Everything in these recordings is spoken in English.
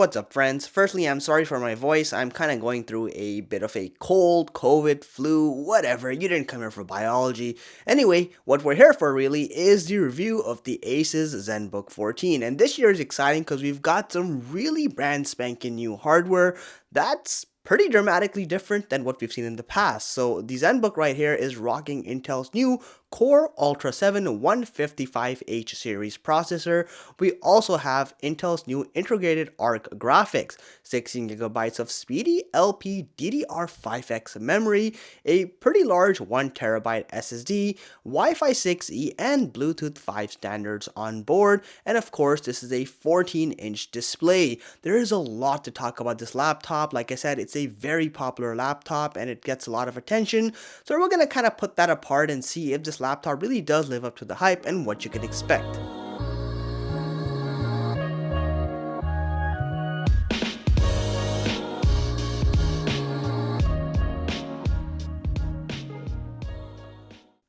What's up, friends? Firstly, I'm sorry for my voice. I'm kind of going through a bit of a cold, COVID, flu, whatever. You didn't come here for biology. Anyway, what we're here for really is the review of the Asus Zenbook 14. And this year is exciting because we've got some really brand spanking new hardware that's pretty dramatically different than what we've seen in the past. So the Zenbook right here is rocking Intel's new Core Ultra 7 155H series processor. We also have Intel's new integrated ARC graphics, 16GB of speedy LPDDR5X memory, a pretty large 1TB SSD, Wi-Fi 6E and Bluetooth 5 standards on board, and of course this is a 14-inch display. There is a lot to talk about this laptop. Like I said, it's a very popular laptop and it gets a lot of attention, so we're going to kind of put that apart and see if this laptop really does live up to the hype and what you can expect.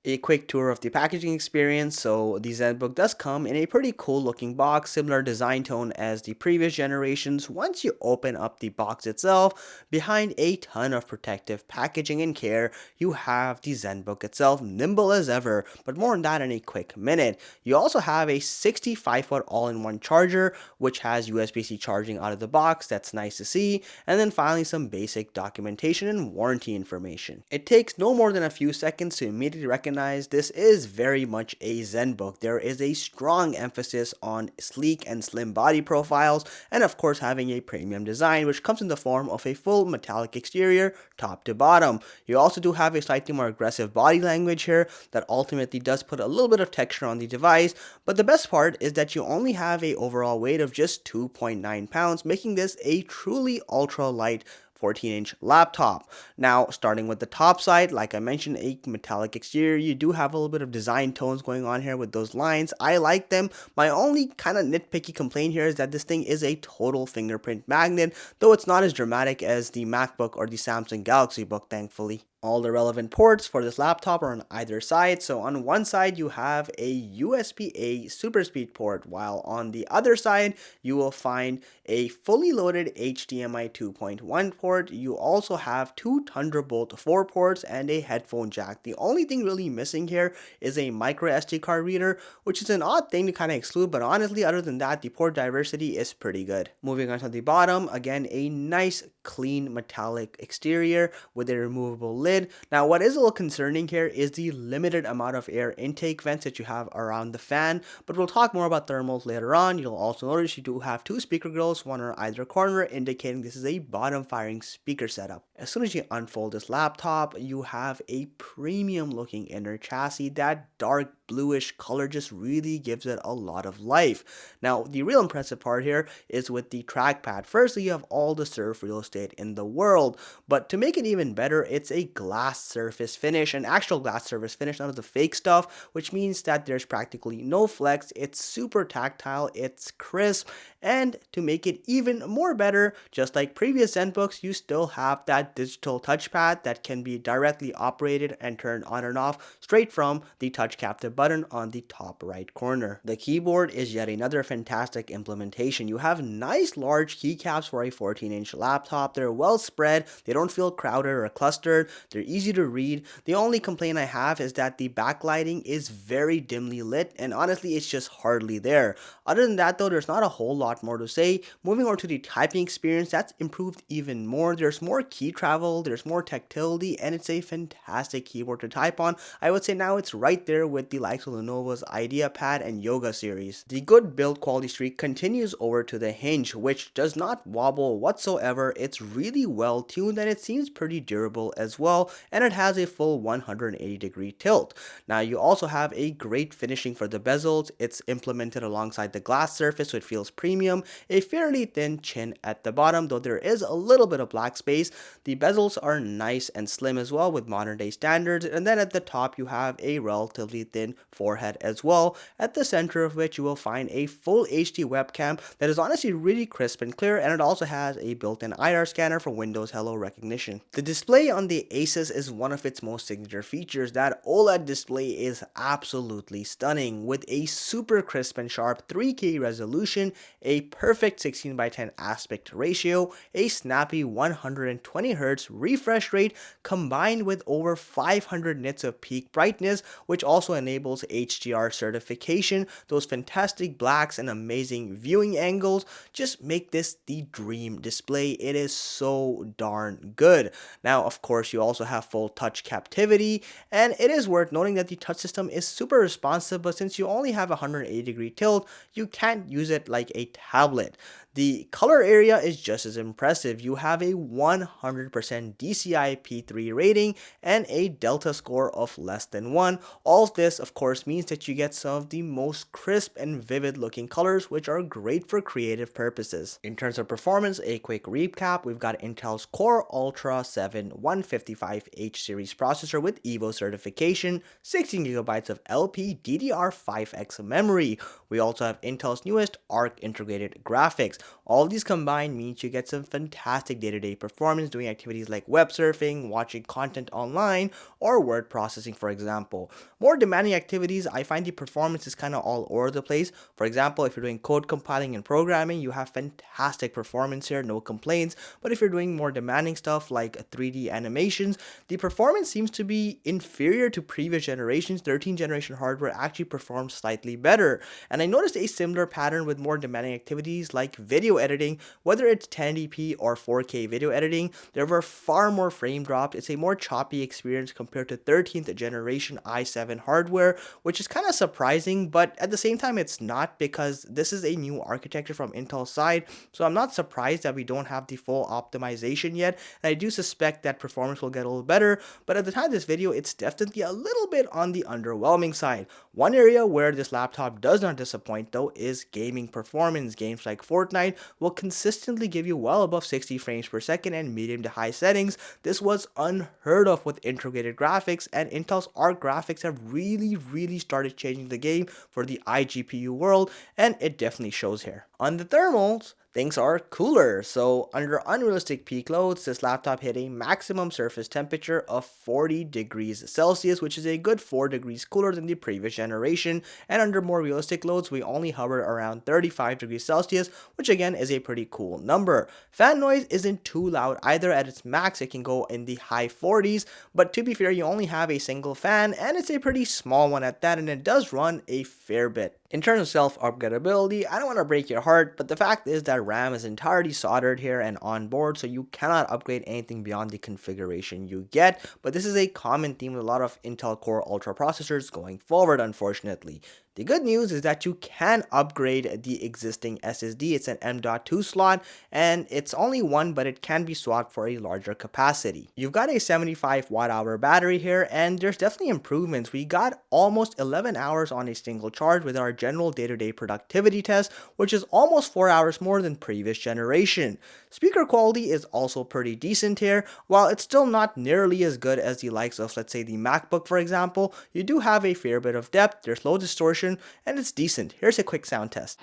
A quick tour of the packaging experience. So the Zenbook does come in a pretty cool looking box, similar design tone as the previous generations. Once you open up the box itself, behind a ton of protective packaging and care, you have the Zenbook itself, nimble as ever, but more on that in a quick minute. You also have a 65-watt all-in-one charger, which has USB-C charging out of the box. That's nice to see. And then finally some basic documentation and warranty information. It takes no more than a few seconds to immediately recognize this is very much a Zenbook. There is a strong emphasis on sleek and slim body profiles, and of course having a premium design, which comes in the form of a full metallic exterior top to bottom. You also do have a slightly more aggressive body language here that ultimately does put a little bit of texture on the device, but the best part is that you only have a overall weight of just 2.9 pounds, making this a truly ultra light 14-inch laptop. Now, starting with the top side, like I mentioned, a metallic exterior. You do have a little bit of design tones going on here with those lines. I like them. My only kind of nitpicky complaint here is that this thing is a total fingerprint magnet, though it's not as dramatic as the MacBook or the Samsung Galaxy Book, thankfully. All the relevant ports for this laptop are on either side. So on one side you have a USB-A super speed port, while on the other side you will find a fully loaded HDMI 2.1 port. You also have two Thunderbolt 4 ports and a headphone jack. The only thing really missing here is a micro SD card reader, which is an odd thing to kind of exclude, but honestly other than that the port diversity is pretty good. Moving on to the bottom, again a nice clean metallic exterior with a removable lid. Now, what is a little concerning here is the limited amount of air intake vents that you have around the fan, but we'll talk more about thermals later on. You'll also notice you do have two speaker grills, one on either corner, indicating this is a bottom firing speaker setup. As soon as you unfold this laptop, you have a premium looking inner chassis. That dark bluish color just really gives it a lot of life. Now, the real impressive part here is with the trackpad. Firstly, you have all the surf real estate in the world, but to make it even better, it's a glass surface finish, an actual glass surface finish, none of the fake stuff, which means that there's practically no flex. It's super tactile, it's crisp, and to make it even more better, just like previous Zenbooks, you still have that digital touchpad that can be directly operated and turned on and off straight from the touch captive button on the top right corner. The keyboard is yet another fantastic implementation. You have nice large keycaps for a 14-inch laptop. They're well spread, they don't feel crowded or clustered, they're easy to read. The only complaint I have is that the backlighting is very dimly lit, and honestly it's just hardly there. Other than that though, there's not a whole lot more to say. Moving on to the typing experience, that's improved even more. There's more key travel, there's more tactility, and it's a fantastic keyboard to type on. I would say now it's right there with the likes of Lenovo's IdeaPad and Yoga series. The good build quality streak continues over to the hinge, which does not wobble whatsoever. It's really well tuned and it seems pretty durable as well, and it has a full 180-degree tilt. Now you also have a great finishing for the bezels. It's implemented alongside the glass surface, so it feels premium. A fairly thin chin at the bottom, though there is a little bit of black space. The bezels are nice and slim as well with modern day standards, and then at the top you have a relatively thin forehead as well, at the center of which you will find a full HD webcam that is honestly really crisp and clear, and it also has a built-in IR scanner for Windows Hello recognition. The display on the Asus is one of its most signature features. That OLED display is absolutely stunning with a super crisp and sharp 3K resolution, a perfect 16:10 aspect ratio, a snappy 120Hz refresh rate combined with over 500 nits of peak brightness, which also enables HDR certification. Those fantastic blacks and amazing viewing angles just make this the dream display. It is so darn good. Now, of course, you also have full touch captivity, and it is worth noting that the touch system is super responsive, but since you only have a 180-degree tilt, you can't use it like a tablet. The color area is just as impressive. You have a 100% DCI P3 rating and a delta score of less than 1. All of this, of course, means that you get some of the most crisp and vivid looking colors, which are great for creative purposes. In terms of performance, a quick recap: we've got Intel's Core Ultra 7 155H series processor with Evo certification, 16GB of LPDDR5X memory. We also have Intel's newest Arc integrated graphics. All of these combined means you get some fantastic day-to-day performance doing activities like web surfing, watching content online, or word processing, for example. More demanding activities, I find the performance is kind of all over the place. For example, if you're doing code compiling and programming, you have fantastic performance here, no complaints. But if you're doing more demanding stuff like 3D animations, the performance seems to be inferior to previous generations. 13th generation hardware actually performs slightly better. And I noticed a similar pattern with more demanding activities like video editing. Whether it's 1080p or 4K video editing, there were far more frame drops. It's a more choppy experience compared to 13th generation i7 hardware, which is kind of surprising, but at the same time it's not, because this is a new architecture from Intel's side, so I'm not surprised that we don't have the full optimization yet, and I do suspect that performance will get a little better, but at the time of this video, it's definitely a little bit on the underwhelming side. One area where this laptop does not disappoint though is gaming performance. Games like Fortnite will consistently give you well above 60 frames per second and medium to high settings. This was unheard of with integrated graphics, and Intel's Arc graphics have really started changing the game for the iGPU world, and it definitely shows here. On the thermals, things are cooler. So under unrealistic peak loads, this laptop hit a maximum surface temperature of 40 degrees Celsius, which is a good 4 degrees cooler than the previous generation. And under more realistic loads, we only hover around 35 degrees Celsius, which again is a pretty cool number. Fan noise isn't too loud either. At its max, it can go in the high 40s, but to be fair, you only have a single fan, and it's a pretty small one at that, and it does run a fair bit. In terms of self-upgradability, I don't want to break your heart, but the fact is that RAM is entirely soldered here and on board, so you cannot upgrade anything beyond the configuration you get, but this is a common theme with a lot of Intel Core Ultra processors going forward, unfortunately. The good news is that you can upgrade the existing SSD. It's an M.2 slot, and it's only one, but it can be swapped for a larger capacity. You've got a 75 watt-hour battery here, and there's definitely improvements. We got almost 11 hours on a single charge with our general day-to-day productivity test, which is almost 4 hours more than previous generation. Speaker quality is also pretty decent here. While it's still not nearly as good as the likes of, let's say, the MacBook, for example, you do have a fair bit of depth, there's low distortion, and it's decent. Here's a quick sound test.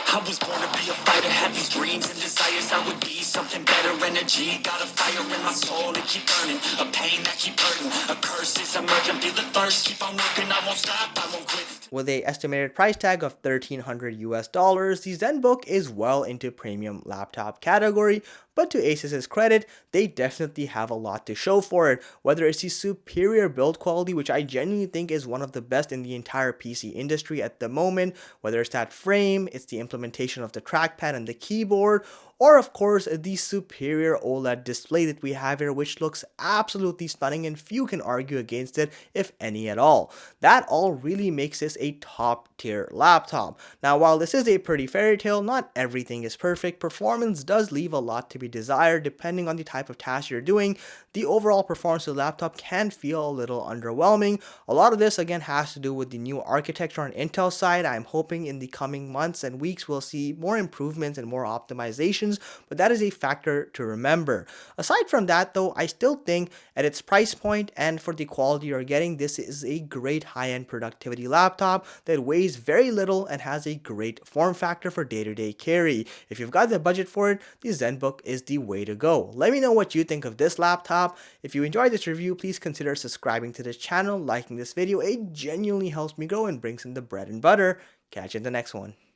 I was born to be a fighter, had these dreams and desires. I would be something better, energy, got a fire in my soul to keep burning, a pain that keep hurting, a curse is emerging, feel the thirst, keep on working, I won't stop, I won't quit. With a estimated price tag of $1,300 US, the Zenbook is well into premium laptop category, but to Asus's credit, they definitely have a lot to show for it. Whether it's the superior build quality, which I genuinely think is one of the best in the entire PC industry at the moment, whether it's that frame, it's the implementation of the trackpad and the keyboard, or of course the superior OLED display that we have here, which looks absolutely stunning and few can argue against it, if any at all. That all really makes this a top tier laptop. Now, while this is a pretty fairy tale, not everything is perfect. Performance does leave a lot to be be desired depending on the type of task you're doing, the overall performance of the laptop can feel a little underwhelming. A lot of this again has to do with the new architecture on Intel side. I'm hoping in the coming months and weeks we'll see more improvements and more optimizations, but that is a factor to remember. Aside from that though, I still think at its price point and for the quality you're getting, this is a great high-end productivity laptop that weighs very little and has a great form factor for day-to-day carry. If you've got the budget for it, the Zenbook is the way to go. Let me know what you think of this laptop. If you enjoyed this review, please consider subscribing to this channel, liking this video. It genuinely helps me grow and brings in the bread and butter. Catch you in the next one.